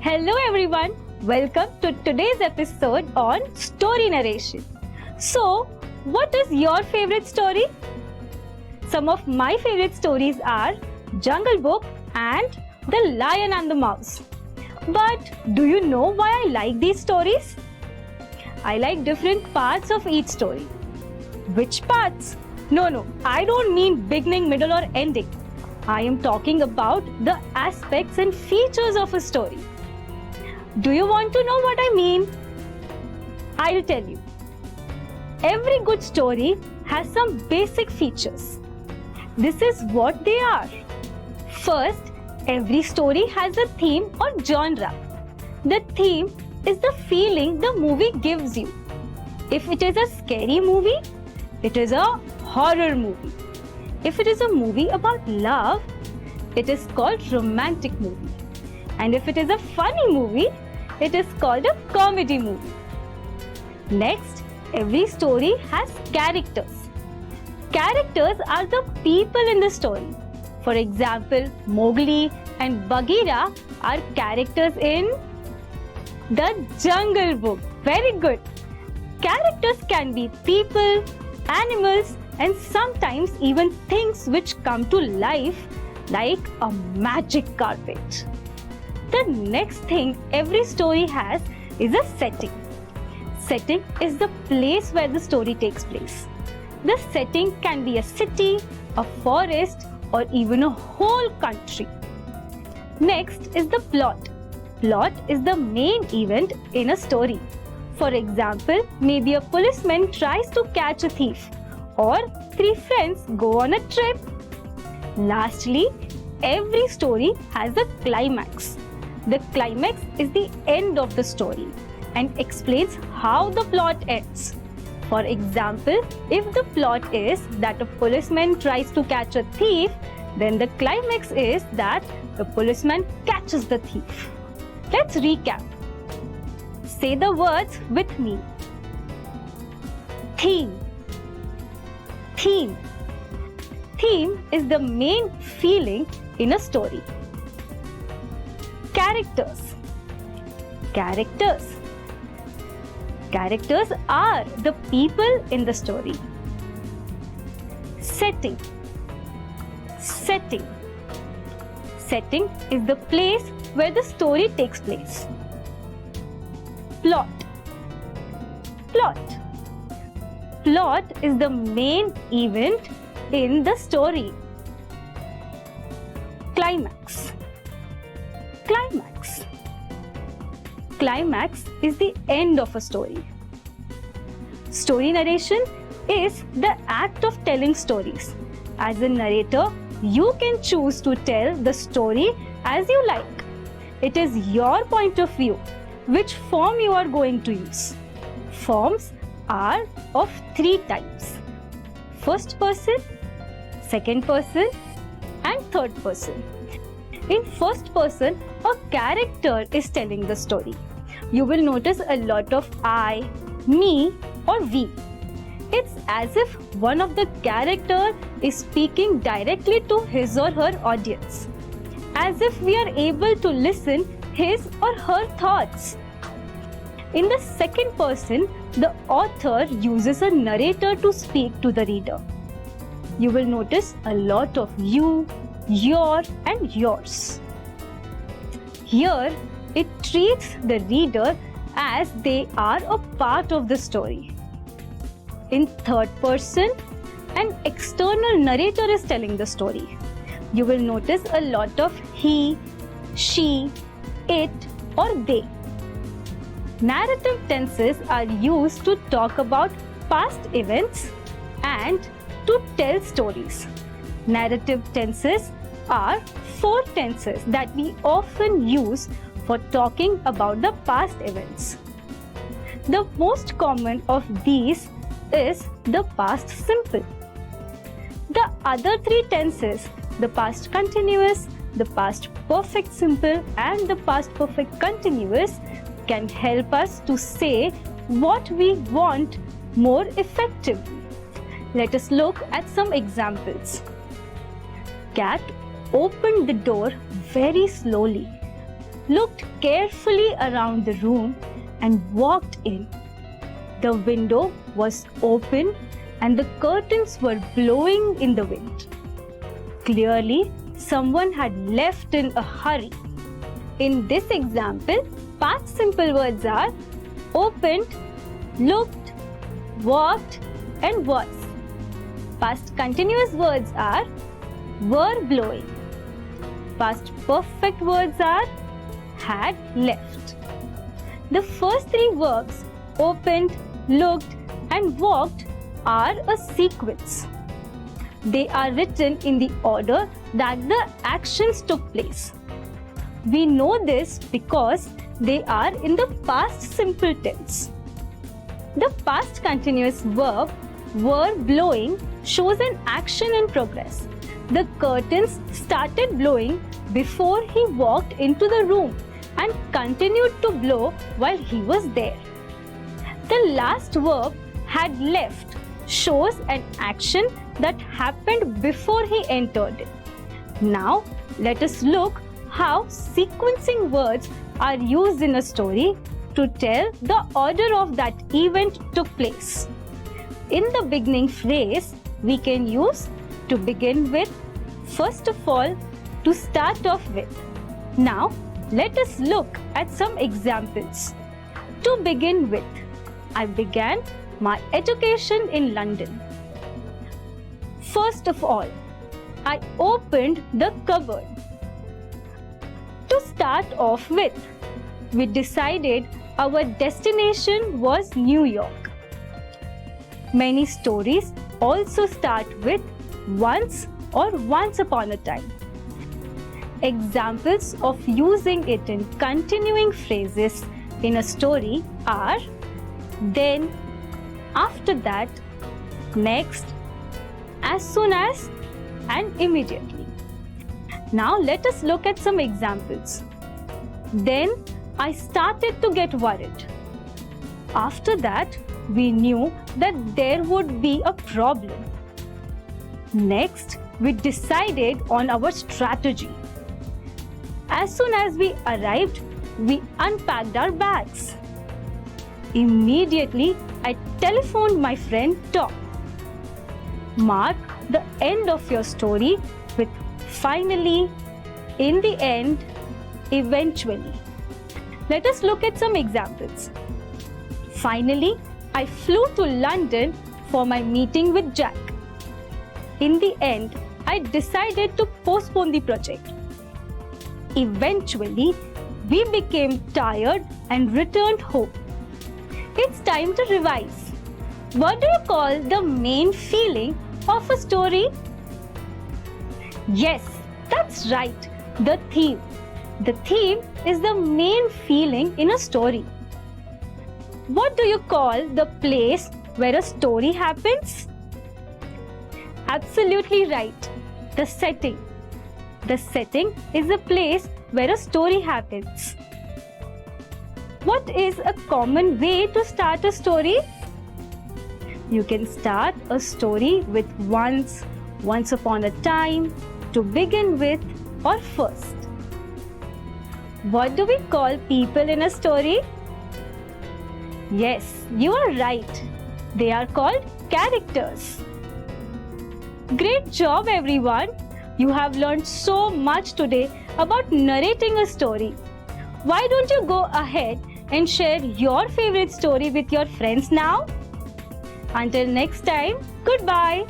Hello everyone, welcome to today's episode on story narration. So, what is your favorite story? Some of my favorite stories are Jungle Book and The Lion and the Mouse. But do you know why I like these stories? I like different parts of each story. Which parts? No, I don't mean beginning, middle or ending. I am talking about the aspects and features of a story. Do you want to know what I mean? I'll tell you. Every good story has some basic features. This is what they are. First, every story has a theme or genre. The theme is the feeling the movie gives you. If it is a scary movie, it is a horror movie. If it is a movie about love, it is called romantic movie. And if it is a funny movie, it is called a comedy movie. Next, every story has characters. Characters are the people in the story. For example, Mowgli and Bagheera are characters in the Jungle Book. Very good. Characters can be people, animals, and sometimes even things which come to life like a magic carpet. The next thing every story has is a setting. Setting is the place where the story takes place. The setting can be a city, a forest, or even a whole country. Next is the plot. Plot is the main event in a story. For example, maybe a policeman tries to catch a thief, or three friends go on a trip. Lastly, every story has a climax. The climax is the end of the story and explains how the plot ends. For example, if the plot is that a policeman tries to catch a thief, then the climax is that the policeman catches the thief. Let's recap. Say the words with me. Theme. Theme. Theme is the main feeling in a story. Characters. Characters. Characters are the people in the story. Setting. Setting. Setting is the place where the story takes place. Plot. Plot. Plot is the main event in the story. Climax. Climax. Climax is the end of a story. Story narration is the act of telling stories. As a narrator, you can choose to tell the story as you like. It is your point of view, which form you are going to use. Forms are of three types: first person, second person, and third person. In first person, a character is telling the story. You will notice a lot of I, me, or we. It's as if one of the characters is speaking directly to his or her audience, as if we are able to listen his or her thoughts. In the second person, the author uses a narrator to speak to the reader. You will notice a lot of you, your, and yours. Here, it treats the reader as they are a part of the story. In third person, an external narrator is telling the story. You will notice a lot of he, she, it, or they. Narrative tenses are used to talk about past events and to tell stories. Narrative tenses are four tenses that we often use for talking about the past events. The most common of these is the past simple. The other three tenses, the past continuous, the past perfect simple, and the past perfect continuous, can help us to say what we want more effectively. Let us look at some examples. Cat opened the door very slowly. looked carefully around the room and walked in. The window was open and the curtains were blowing in the wind. Clearly, someone had left in a hurry. In this example, past simple words are opened, looked, walked, and was. Past continuous words are were blowing. Past perfect words are had left. The first three verbs, opened, looked, and walked, are a sequence. They are written in the order that the actions took place. We know this because they are in the past simple tense. The past continuous verb were blowing shows an action in progress. The curtains started blowing before he walked into the room and continued to blow while he was there. The last verb, had left, shows an action that happened before he entered it. Now, let us look how sequencing words are used in a story to tell the order of that event took place. In the beginning phrase, we can use to begin with, first of all, to start off with. Now, let us look at some examples. To begin with, I began my education in London. First of all, I opened the cupboard. To start off with, we decided our destination was New York. Many stories also start with once or once upon a time. Examples of using it in continuing phrases in a story are then, after that, next, as soon as, and immediately. Now let us look at some examples. Then I started to get worried. After that, we knew that there would be a problem. Next, we decided on our strategy. As soon as we arrived, we unpacked our bags. Immediately, I telephoned my friend Tom. Mark the end of your story with finally, in the end, eventually. Let us look at some examples. Finally, I flew to London for my meeting with Jack. In the end, I decided to postpone the project. Eventually, we became tired and returned home. It's time to revise. What do you call the main feeling of a story? Yes, that's right, the theme. The theme is the main feeling in a story. What do you call the place where a story happens? Absolutely right, the setting. The setting is the place where a story happens. What is a common way to start a story? You can start a story with once, once upon a time, to begin with, or first. What do we call people in a story? Yes, you are right. They are called characters. Great job, everyone. You have learned so much today about narrating a story. Why don't you go ahead and share your favorite story with your friends now? Until next time, goodbye.